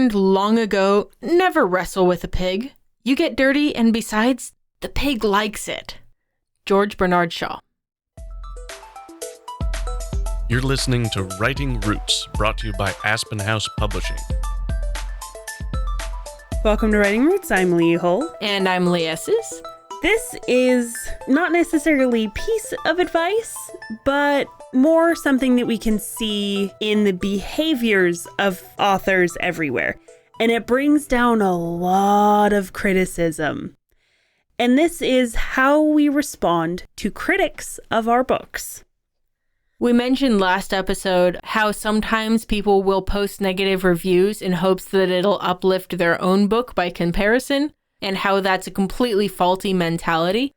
learned long ago, never wrestle with a pig. You get dirty, and besides, the pig likes it. George Bernard Shaw. You're listening to Writing Roots, brought to you by Aspen House Publishing. Welcome to Writing Roots. I'm Lee Hull. And I'm Lee Esses. This is not necessarily a piece of advice, but more something that we can see in the behaviors of authors everywhere. And it brings down a lot of criticism. And this is how we respond to critics of our books. We mentioned last episode how sometimes people will post negative reviews in hopes that it'll uplift their own book by comparison, and how that's a completely faulty mentality.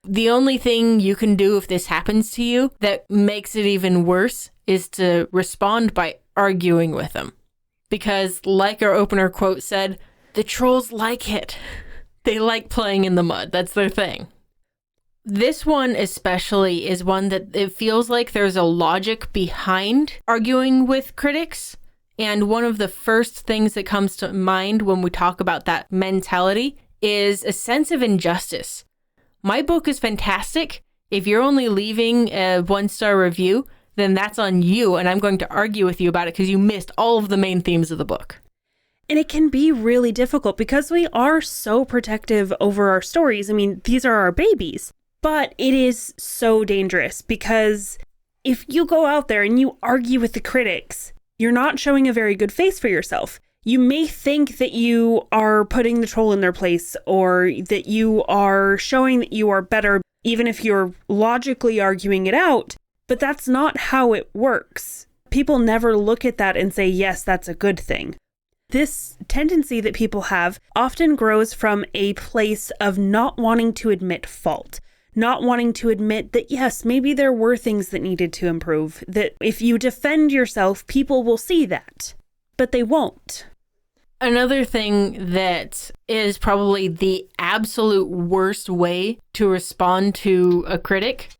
The only thing you can do if this happens to you that makes it even worse is to respond by arguing with them. Because, like our opener quote said, the trolls like it. They like playing in the mud. That's their thing. This one especially is one that it feels like there's a logic behind arguing with critics. And one of the first things that comes to mind when we talk about that mentality is a sense of injustice. My book is fantastic. If you're only leaving a 1-star review, then that's on you. And I'm going to argue with you about it because you missed all of the main themes of the book. And it can be really difficult because we are so protective over our stories. I mean, these are our babies. But it is so dangerous because if you go out there and you argue with the critics, you're not showing a very good face for yourself. You may think that you are putting the troll in their place or that you are showing that you are better, even if you're logically arguing it out. But that's not how it works. People never look at that and say, yes, that's a good thing. This tendency that people have often grows from a place of not wanting to admit fault. Not wanting to admit that, yes, maybe there were things that needed to improve, that if you defend yourself, people will see that, but they won't. Another thing that is probably the absolute worst way to respond to a critic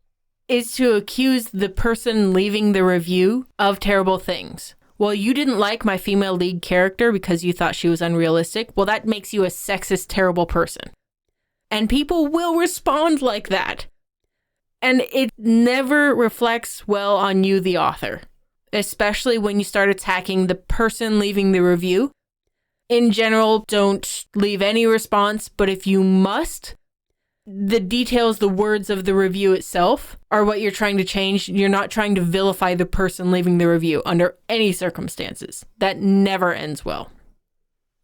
is to accuse the person leaving the review of terrible things. Well, you didn't like my female lead character because you thought she was unrealistic. Well, that makes you a sexist, terrible person. And people will respond like that. And it never reflects well on you, the author, especially when you start attacking the person leaving the review. In general, don't leave any response, but if you must, the details, the words of the review itself are what you're trying to change. You're not trying to vilify the person leaving the review under any circumstances. That never ends well.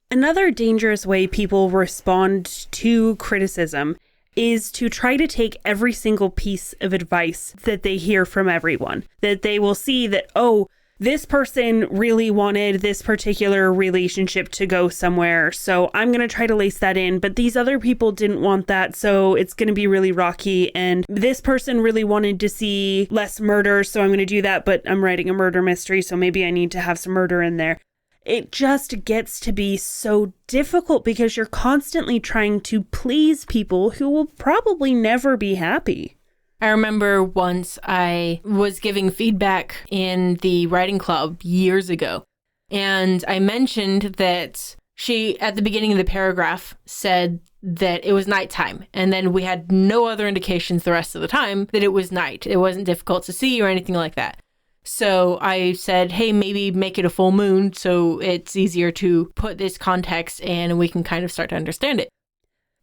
Another dangerous way people respond to criticism is to try to take every single piece of advice that they hear from everyone. That they will see that, oh, this person really wanted this particular relationship to go somewhere, so I'm going to try to lace that in, but these other people didn't want that, so it's going to be really rocky, and this person really wanted to see less murder, so I'm going to do that, but I'm writing a murder mystery, so maybe I need to have some murder in there. It just gets to be so difficult because you're constantly trying to please people who will probably never be happy. I remember once I was giving feedback in the writing club years ago, and I mentioned that she, at the beginning of the paragraph, said that it was nighttime, and then we had no other indications the rest of the time that it was night. It wasn't difficult to see or anything like that. So I said, hey, maybe make it a full moon so it's easier to put this context and we can kind of start to understand it.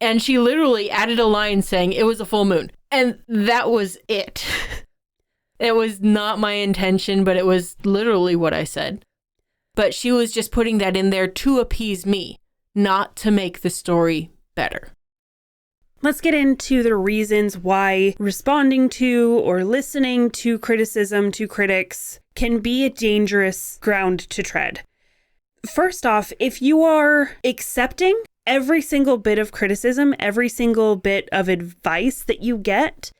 And she literally added a line saying it was a full moon. And that was it. It was not my intention, but it was literally what I said. But she was just putting that in there to appease me, not to make the story better. Let's get into the reasons why responding to or listening to criticism to critics can be a dangerous ground to tread. First off, if you are accepting every single bit of criticism, every single bit of advice that you get,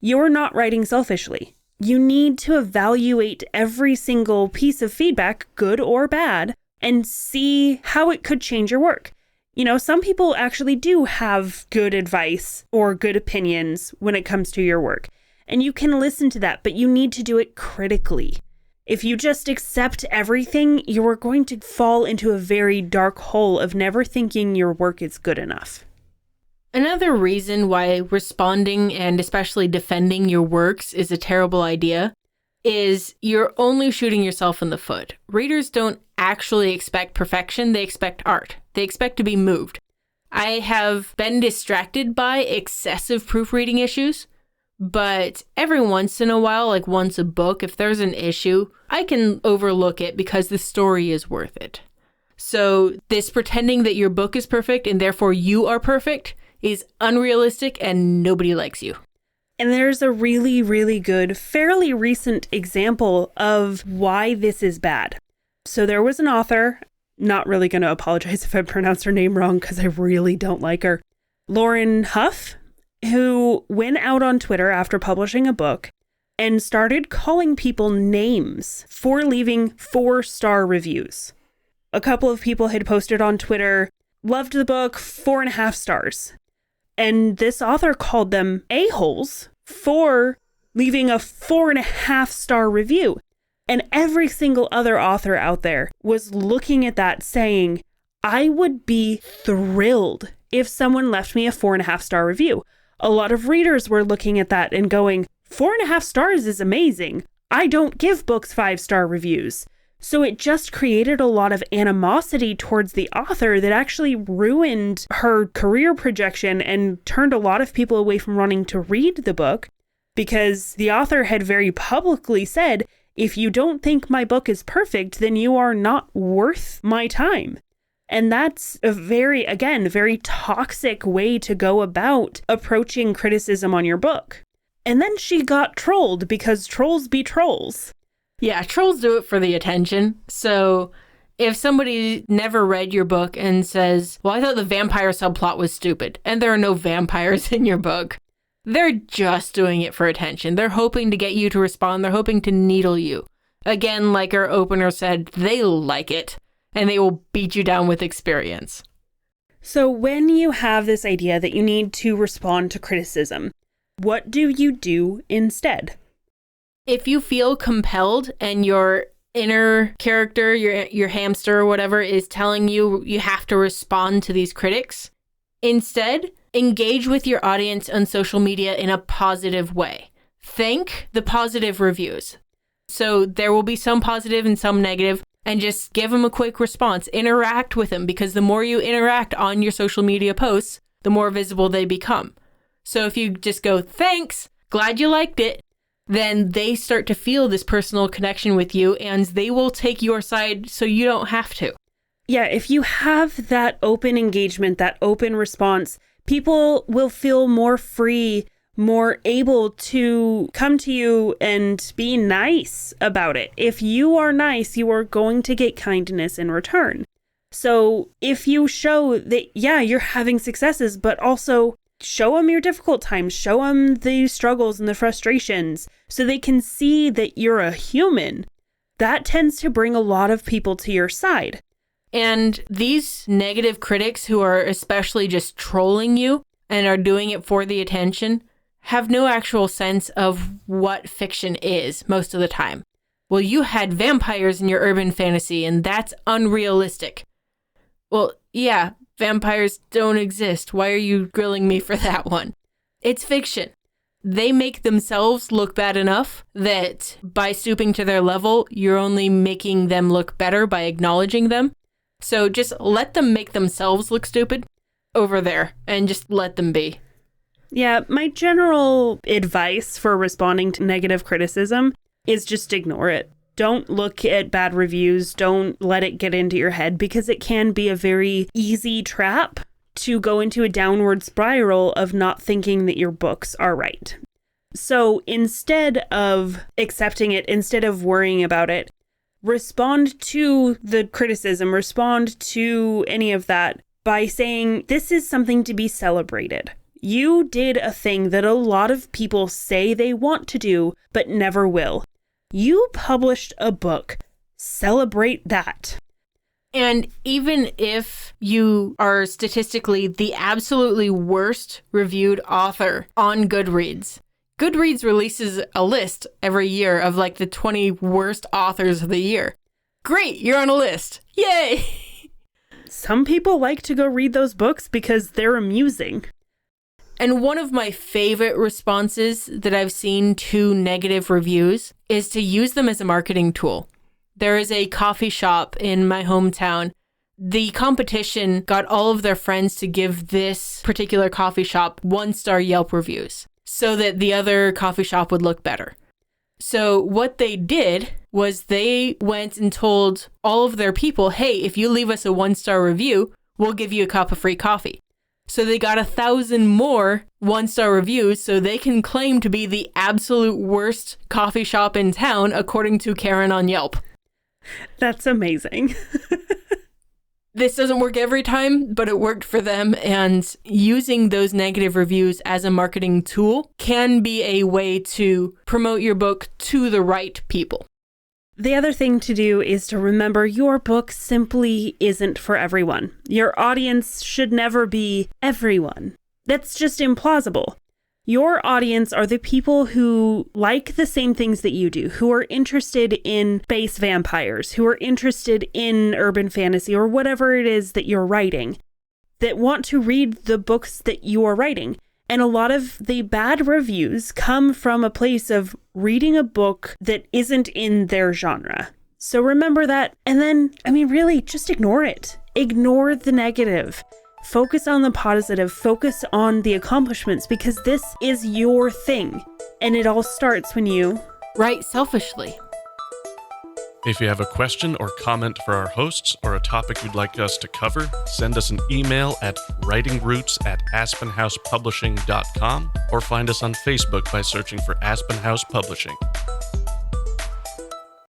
you're not writing selfishly. You need to evaluate every single piece of feedback, good or bad, and see how it could change your work. You know, some people actually do have good advice or good opinions when it comes to your work, and you can listen to that, but you need to do it critically. If you just accept everything, you are going to fall into a very dark hole of never thinking your work is good enough. Another reason why responding and especially defending your works is a terrible idea is you're only shooting yourself in the foot. Readers don't actually expect perfection, they expect art. They expect to be moved. I have been distracted by excessive proofreading issues, but every once in a while, like once a book, if there's an issue, I can overlook it because the story is worth it. So this pretending that your book is perfect and therefore you are perfect is unrealistic and nobody likes you. And there's a really, really good, fairly recent example of why this is bad. So there was an author, not really going to apologize if I pronounce her name wrong because I really don't like her, Lauren Huff, who went out on Twitter after publishing a book and started calling people names for leaving 4-star reviews. A couple of people had posted on Twitter, loved the book, 4.5 stars. And this author called them a-holes for leaving a 4.5-star review. And every single other author out there was looking at that saying, I would be thrilled if someone left me a 4.5-star review. A lot of readers were looking at that and going, 4.5 stars is amazing. I don't give books 5-star reviews. So it just created a lot of animosity towards the author that actually ruined her career projection and turned a lot of people away from wanting to read the book because the author had very publicly said, if you don't think my book is perfect, then you are not worth my time. And that's a very toxic way to go about approaching criticism on your book. And then she got trolled because trolls be trolls. Yeah, trolls do it for the attention. So if somebody never read your book and says, well, I thought the vampire subplot was stupid, and there are no vampires in your book, they're just doing it for attention. They're hoping to get you to respond. They're hoping to needle you. Again, like our opener said, they like it, and they will beat you down with experience. So when you have this idea that you need to respond to criticism, what do you do instead? If you feel compelled and your inner character, your hamster or whatever, is telling you you have to respond to these critics, instead, engage with your audience on social media in a positive way. Thank the positive reviews. So there will be some positive and some negative, and just give them a quick response. Interact with them, because the more you interact on your social media posts, the more visible they become. So if you just go, thanks, glad you liked it, then they start to feel this personal connection with you and they will take your side so you don't have to. Yeah, if you have that open engagement, that open response, people will feel more free, more able to come to you and be nice about it. If you are nice, you are going to get kindness in return. So if you show that, yeah, you're having successes, but also show them your difficult times, show them the struggles and the frustrations so they can see that you're a human. That tends to bring a lot of people to your side. And these negative critics who are especially just trolling you and are doing it for the attention have no actual sense of what fiction is most of the time. Well, you had vampires in your urban fantasy and that's unrealistic. Well, yeah, vampires don't exist. Why are you grilling me for that one? It's fiction. They make themselves look bad enough that by stooping to their level, you're only making them look better by acknowledging them. So just let them make themselves look stupid over there and just let them be. Yeah, my general advice for responding to negative criticism is just ignore it. Don't look at bad reviews. Don't let it get into your head because it can be a very easy trap to go into a downward spiral of not thinking that your books are right. So instead of accepting it, instead of worrying about it, respond to the criticism, respond to any of that by saying, this is something to be celebrated. You did a thing that a lot of people say they want to do, but never will. You published a book. Celebrate that. And even if you are statistically the absolutely worst reviewed author on Goodreads, Goodreads releases a list every year of like the 20 worst authors of the year. Great, you're on a list. Yay! Some people like to go read those books because they're amusing. And one of my favorite responses that I've seen to negative reviews is to use them as a marketing tool. There is a coffee shop in my hometown. The competition got all of their friends to give this particular coffee shop 1-star Yelp reviews so that the other coffee shop would look better. So what they did was they went and told all of their people, hey, if you leave us a 1-star review, we'll give you a cup of free coffee. So they got 1,000 more 1-star reviews so they can claim to be the absolute worst coffee shop in town, according to Karen on Yelp. That's amazing. This doesn't work every time, but it worked for them. And using those negative reviews as a marketing tool can be a way to promote your book to the right people. The other thing to do is to remember your book simply isn't for everyone. Your audience should never be everyone. That's just implausible. Your audience are the people who like the same things that you do, who are interested in space vampires, who are interested in urban fantasy or whatever it is that you're writing, that want to read the books that you are writing. And a lot of the bad reviews come from a place of reading a book that isn't in their genre. So remember that. And then, really just ignore it. Ignore the negative. Focus on the positive, focus on the accomplishments, because this is your thing. And it all starts when you write selfishly. If you have a question or comment for our hosts or a topic you'd like us to cover, send us an email at writingroots@aspenhousepublishing.com or find us on Facebook by searching for Aspen House Publishing.